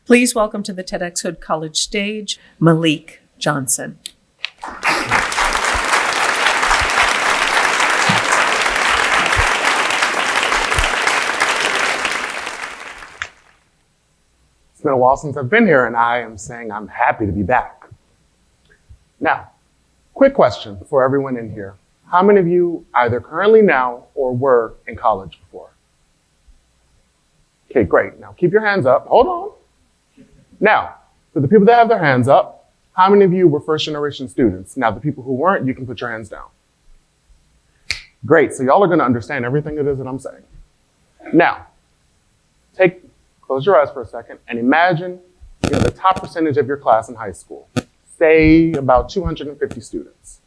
Please welcome to the TEDxHoodCollege stage, Malik Johnson. It's been a while since I've been here, and I am saying I'm happy to be back. Now, quick question for everyone in here. How many of you either currently now or were in college before? Okay, great. Now keep your hands up. Hold on. Now, for the people that have their hands up, how many of you were first generation students? Now, the people who weren't, you can put your hands down. Great, so y'all are gonna understand everything it is that I'm saying. Now, close your eyes for a second and imagine you're the top percentage of your class in high school, say about 250 students.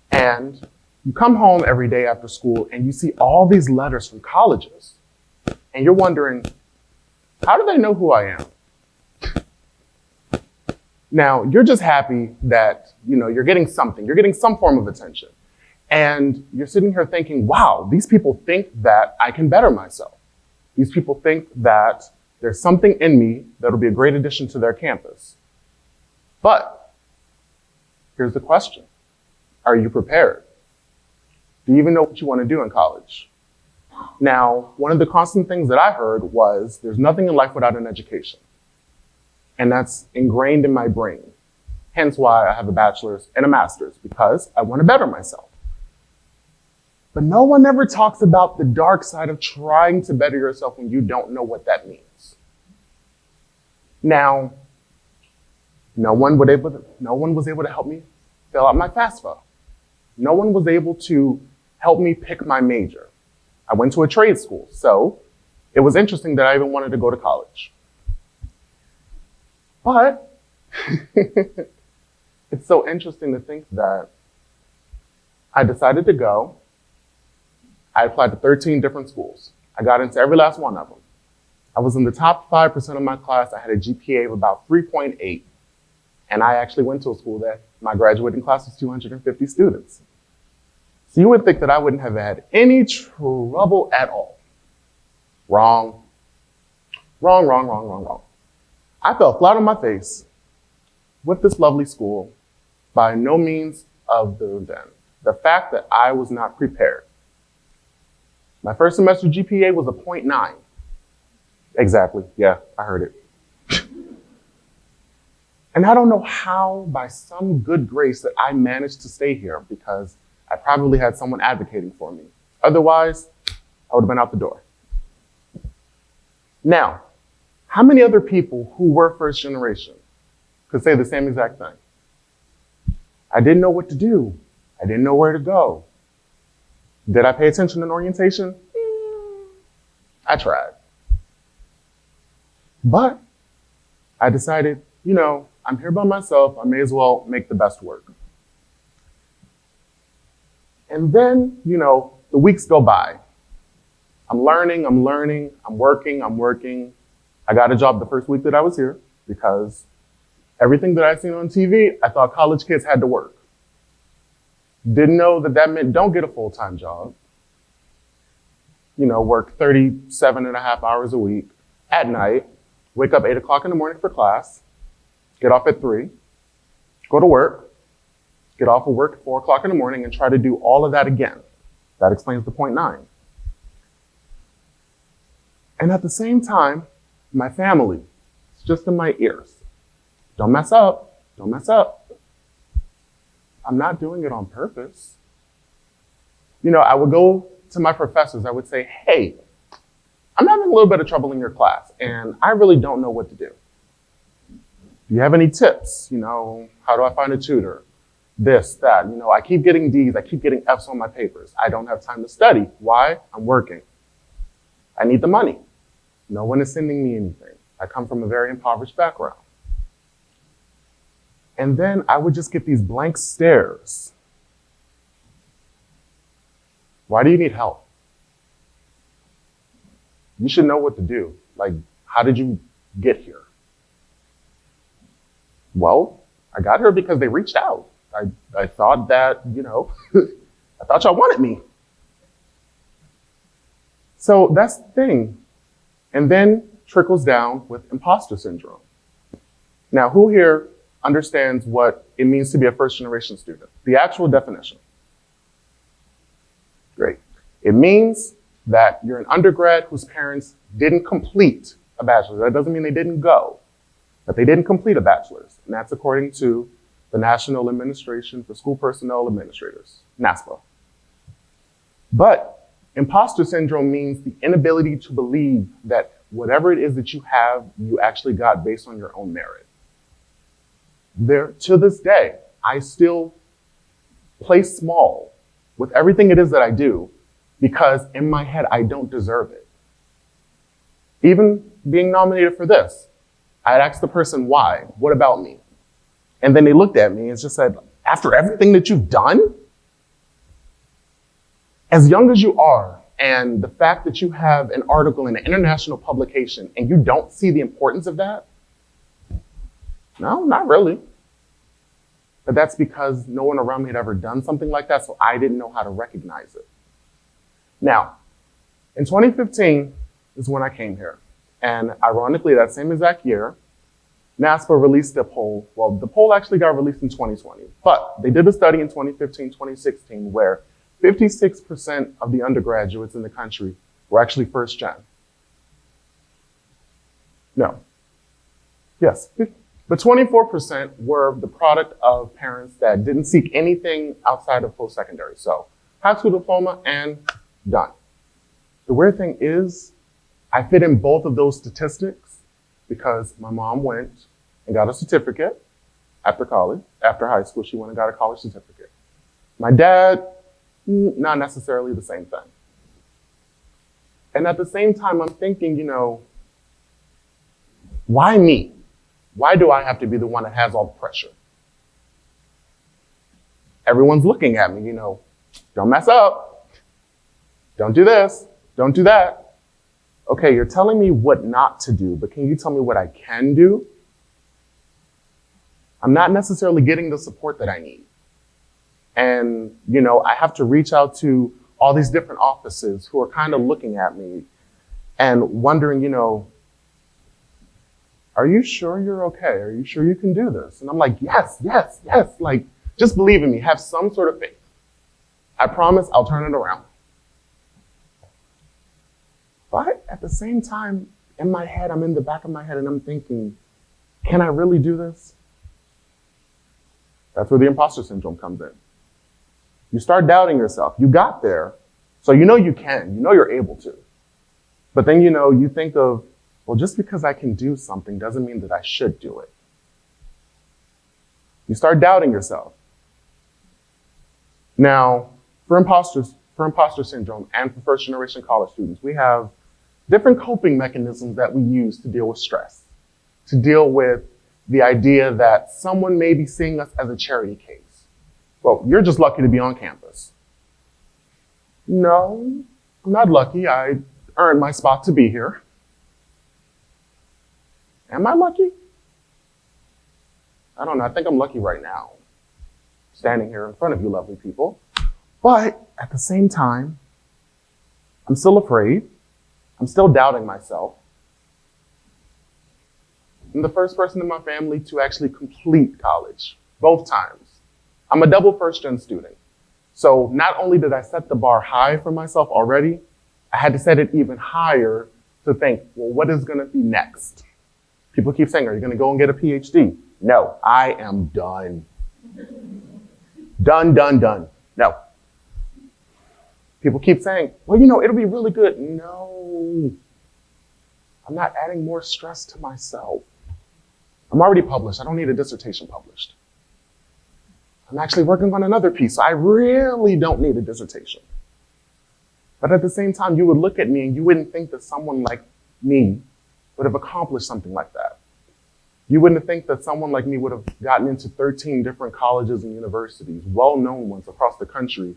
And you come home every day after school and you see all these letters from colleges. And you're wondering, how do they know who I am? Now, you're just happy that, you're getting something. You're getting some form of attention. And you're sitting here thinking, wow, these people think that I can better myself. These people think that there's something in me that'll be a great addition to their campus. But here's the question. Are you prepared? Do you even know what you want to do in college? Now, one of the constant things that I heard was there's nothing in life without an education. And that's ingrained in my brain. Hence why I have a bachelor's and a master's, because I want to better myself. But no one ever talks about the dark side of trying to better yourself when you don't know what that means. Now, no one was able to help me fill out my FAFSA. No one was able to help me pick my major. I went to a trade school, so it was interesting that I even wanted to go to college. But it's so interesting to think that I decided to go. I applied to 13 different schools. I got into every last one of them. I was in the top 5% of my class. I had a GPA of about 3.8. And I actually went to a school that my graduating class was 250 students. So you would think that I wouldn't have had any trouble at all. Wrong. Wrong. I fell flat on my face with this lovely school by no means other than the fact that I was not prepared. My first semester GPA was a 0.9. Exactly, yeah, I heard it. And I don't know how, by some good grace, that I managed to stay here because I probably had someone advocating for me. Otherwise, I would have been out the door. Now, how many other people who were first generation could say the same exact thing? I didn't know what to do. I didn't know where to go. Did I pay attention in orientation? I tried. But I decided, I'm here by myself. I may as well make the best work. And then, the weeks go by. I'm learning, I'm working. I got a job the first week that I was here because everything that I've seen on TV, I thought college kids had to work. Didn't know that meant don't get a full-time job. Work 37 and a half hours a week at night, wake up 8 o'clock in the morning for class, get off at 3, go to work, get off of work at 4 o'clock in the morning and try to do all of that again. That explains the 0.9. And at the same time, my family is just in my ears. Don't mess up. I'm not doing it on purpose. I would go to my professors. I would say, hey, I'm having a little bit of trouble in your class, and I really don't know what to do. Do you have any tips? How do I find a tutor? This, that. I keep getting D's. I keep getting F's on my papers. I don't have time to study. Why? I'm working. I need the money. No one is sending me anything. I come from a very impoverished background. And then I would just get these blank stares. Why do you need help? You should know what to do. How did you get here? Well, I got here because they reached out. I thought that, I thought y'all wanted me. So that's the thing. And then trickles down with imposter syndrome. Now, who here understands what it means to be a first-generation student? The actual definition. Great. It means that you're an undergrad whose parents didn't complete a bachelor's. That doesn't mean they didn't go, but they didn't complete a bachelor's. And that's according to the National Administration for School Personnel Administrators, NASPA. But imposter syndrome means the inability to believe that whatever it is that you have, you actually got based on your own merit. To this day, I still play small with everything it is that I do because in my head, I don't deserve it. Even being nominated for this, I'd asked the person why, what about me? And then they looked at me and just said, after everything that you've done? As young as you are, and the fact that you have an article in an international publication and you don't see the importance of that? No, not really. But that's because no one around me had ever done something like that, so I didn't know how to recognize it. Now, in 2015 is when I came here. And ironically, that same exact year, NASPA released a poll. Well, the poll actually got released in 2020, but they did a study in 2015, 2016, where 56% of the undergraduates in the country were actually first gen. No. Yes, but 24% were the product of parents that didn't seek anything outside of post-secondary. So high school diploma and done. The weird thing is, I fit in both of those statistics because my mom went and got a certificate after college. After high school, she went and got a college certificate. My dad, not necessarily the same thing. And at the same time, I'm thinking, why me? Why do I have to be the one that has all the pressure? Everyone's looking at me, don't mess up. Don't do this. Don't do that. Okay, you're telling me what not to do, but can you tell me what I can do? I'm not necessarily getting the support that I need. And, I have to reach out to all these different offices who are kind of looking at me and wondering, are you sure you're okay? Are you sure you can do this? And I'm like, yes. Like, just believe in me. Have some sort of faith. I promise I'll turn it around. But at the same time, in my head, I'm in the back of my head and I'm thinking, can I really do this? That's where the imposter syndrome comes in. You start doubting yourself. You got there, so you can. You're able to. But then, you think of, well, just because I can do something doesn't mean that I should do it. You start doubting yourself. Now, for imposter syndrome and for first-generation college students, we have different coping mechanisms that we use to deal with stress, to deal with the idea that someone may be seeing us as a charity case. Well, you're just lucky to be on campus. No, I'm not lucky. I earned my spot to be here. Am I lucky? I don't know. I think I'm lucky right now, standing here in front of you lovely people. But at the same time, I'm still afraid. I'm still doubting myself. I'm the first person in my family to actually complete college, both times. I'm a double first-gen student. So not only did I set the bar high for myself already, I had to set it even higher to think, well, what is going to be next? People keep saying, are you going to go and get a PhD? No, I am done. Done. No. People keep saying, well, it'll be really good. No. I'm not adding more stress to myself. I'm already published. I don't need a dissertation published. I'm actually working on another piece, so I really don't need a dissertation. But at the same time, you would look at me and you wouldn't think that someone like me would have accomplished something like that. You wouldn't think that someone like me would have gotten into 13 different colleges and universities, well-known ones across the country,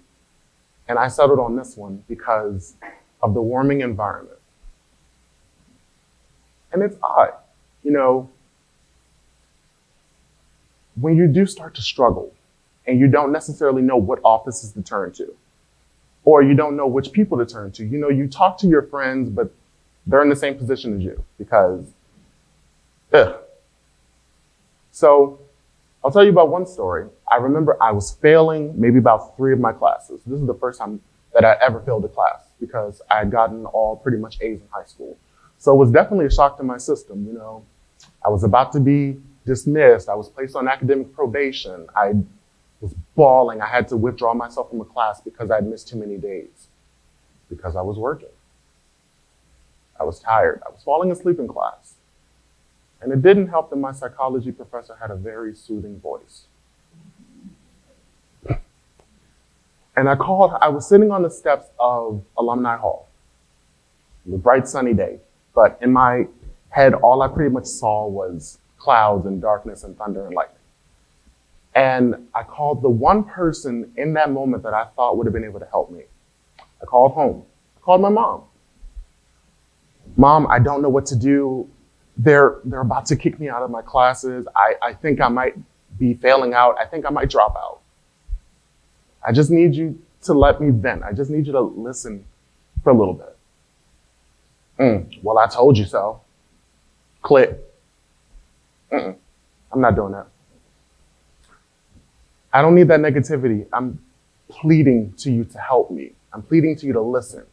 and I settled on this one because of the warming environment. And it's odd, when you do start to struggle and you don't necessarily know what offices to turn to, or you don't know which people to turn to. You talk to your friends, but they're in the same position as you because, So I'll tell you about one story. I remember I was failing maybe about 3 of my classes. This is the first time that I ever failed a class because I had gotten all pretty much A's in high school. So it was definitely a shock to my system. I was about to be dismissed. I was placed on academic probation. I was bawling. I had to withdraw myself from a class because I had missed too many days because I was working. I was tired. I was falling asleep in class. And it didn't help that my psychology professor had a very soothing voice. And I was sitting on the steps of Alumni Hall. It was a bright sunny day, but in my head, all I pretty much saw was clouds and darkness and thunder and lightning. And I called the one person in that moment that I thought would have been able to help me. I called home. I called my mom. Mom, I don't know what to do. They're about to kick me out of my classes. I think I might be failing out. I think I might drop out. I just need you to let me vent. I just need you to listen for a little bit. Well, I told you so. Click. I'm not doing that. I don't need that negativity. I'm pleading to you to help me. I'm pleading to you to listen.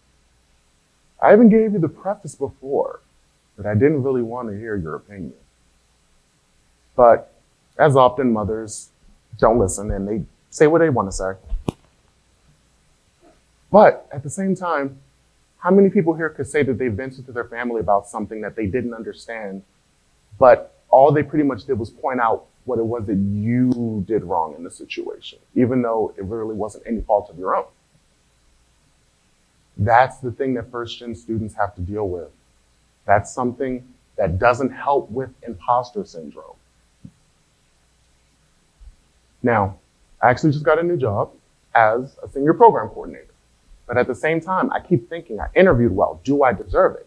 I even gave you the preface before that I didn't really want to hear your opinion. But as often, mothers don't listen and they say what they want to say. But at the same time, how many people here could say that they vented to their family about something that they didn't understand, but all they pretty much did was point out what it was that you did wrong in the situation, even though it really wasn't any fault of your own? That's the thing that first-gen students have to deal with. That's something that doesn't help with imposter syndrome. Now, I actually just got a new job as a senior program coordinator. But at the same time, I keep thinking, I interviewed well. Do I deserve it?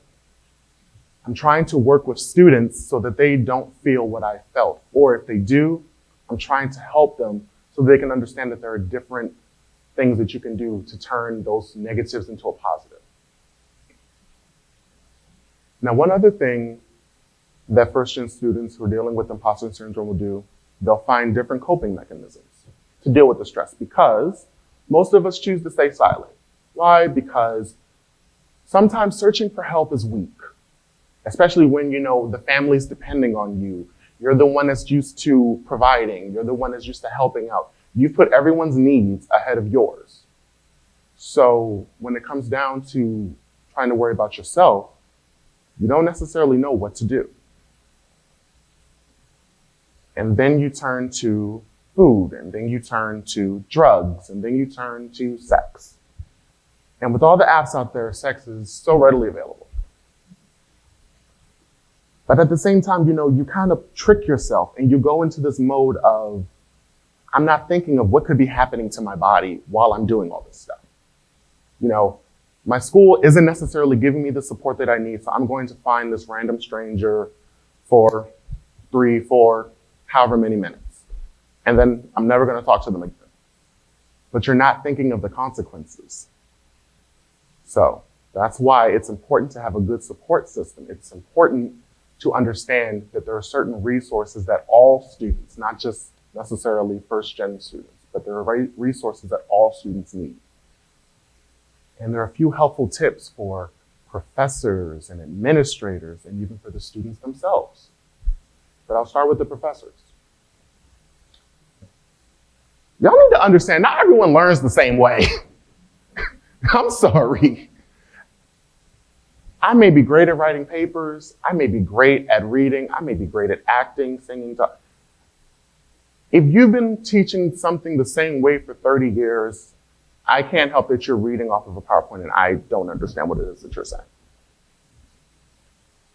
I'm trying to work with students so that they don't feel what I felt. Or if they do, I'm trying to help them so they can understand that there are different things that you can do to turn those negatives into a positive. Now, one other thing that first-gen students who are dealing with imposter syndrome will do, they'll find different coping mechanisms to deal with the stress because most of us choose to stay silent. Why? Because sometimes searching for help is weak, especially when the family's depending on you. You're the one that's used to providing. You're the one that's used to helping out. You put everyone's needs ahead of yours. So when it comes down to trying to worry about yourself, you don't necessarily know what to do. And then you turn to food, and then you turn to drugs, and then you turn to sex. And with all the apps out there, sex is so readily available. But at the same time, you kind of trick yourself and you go into this mode of, I'm not thinking of what could be happening to my body while I'm doing all this stuff. My school isn't necessarily giving me the support that I need, so I'm going to find this random stranger for 3, 4, however many minutes. And then I'm never going to talk to them again. But you're not thinking of the consequences. So that's why it's important to have a good support system. It's important to understand that there are certain resources that all students, not just necessarily first-gen students, but there are resources that all students need. And there are a few helpful tips for professors and administrators and even for the students themselves. But I'll start with the professors. Y'all need to understand, not everyone learns the same way. I'm sorry. I may be great at writing papers. I may be great at reading. I may be great at acting, singing. If you've been teaching something the same way for 30 years, I can't help that you're reading off of a PowerPoint and I don't understand what it is that you're saying.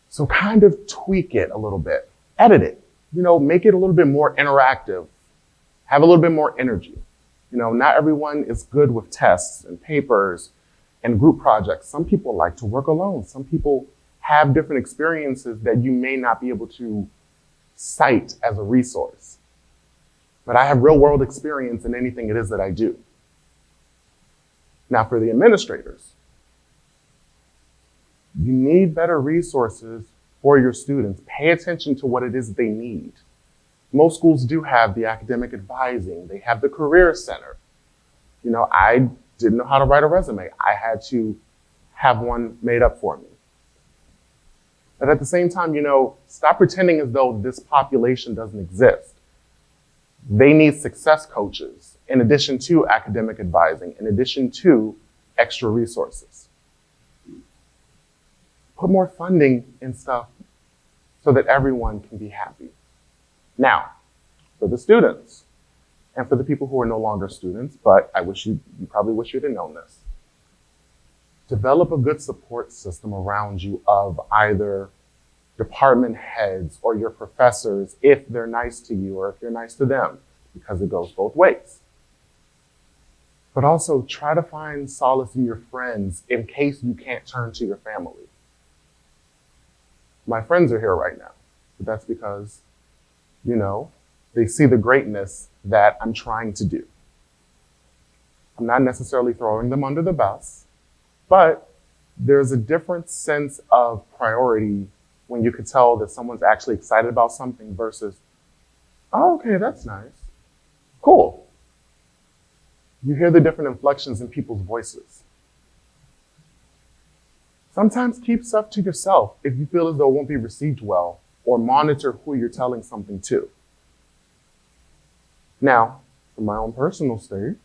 So kind of tweak it a little bit. Edit it. Make it a little bit more interactive. Have a little bit more energy. Not everyone is good with tests and papers and group projects. Some people like to work alone. Some people have different experiences that you may not be able to cite as a resource. But I have real world experience in anything it is that I do. Now for the administrators, you need better resources for your students. Pay attention to what it is they need. Most schools do have the academic advising. They have the career center. I didn't know how to write a resume. I had to have one made up for me. But at the same time, stop pretending as though this population doesn't exist. They need success coaches in addition to academic advising, in addition to extra resources. Put more funding in stuff so that everyone can be happy. Now, for the students, and for the people who are no longer students, but you probably wish you'd have known this. Develop a good support system around you of either department heads or your professors if they're nice to you or if you're nice to them, because it goes both ways. But also try to find solace in your friends in case you can't turn to your family. My friends are here right now, but that's because, they see the greatness that I'm trying to do. I'm not necessarily throwing them under the bus, but there's a different sense of priority when you can tell that someone's actually excited about something versus, oh, okay, that's nice. Cool. You hear the different inflections in people's voices. Sometimes keep stuff to yourself if you feel as though it won't be received well, or monitor who you're telling something to. Now, from my own personal stake,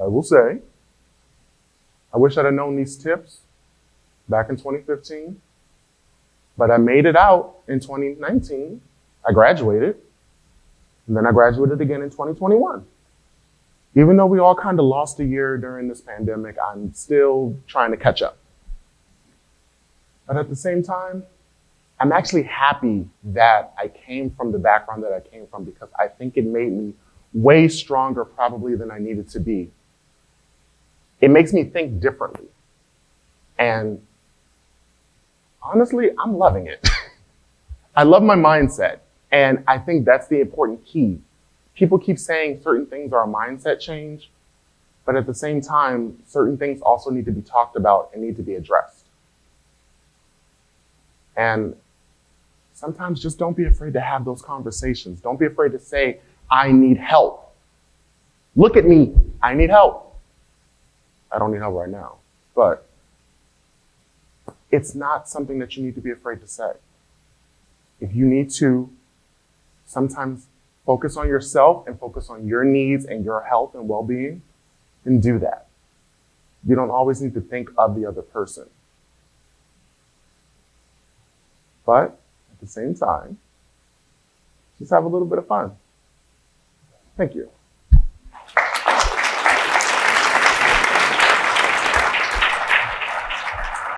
I will say, I wish I'd have known these tips back in 2015, but I made it out in 2019. I graduated, and then I graduated again in 2021. Even though we all kind of lost a year during this pandemic, I'm still trying to catch up. But at the same time, I'm actually happy that I came from the background that I came from, because I think it made me way stronger probably than I needed to be. It makes me think differently. And honestly, I'm loving it. I love my mindset. And I think that's the important key. People keep saying certain things are a mindset change, but at the same time, certain things also need to be talked about and need to be addressed. And sometimes just don't be afraid to have those conversations. Don't be afraid to say, I need help. Look at me, I need help. I don't need help right now, but it's not something that you need to be afraid to say. If you need to sometimes focus on yourself and focus on your needs and your health and well-being, then do that. You don't always need to think of the other person. But at the same time, just have a little bit of fun. Thank you.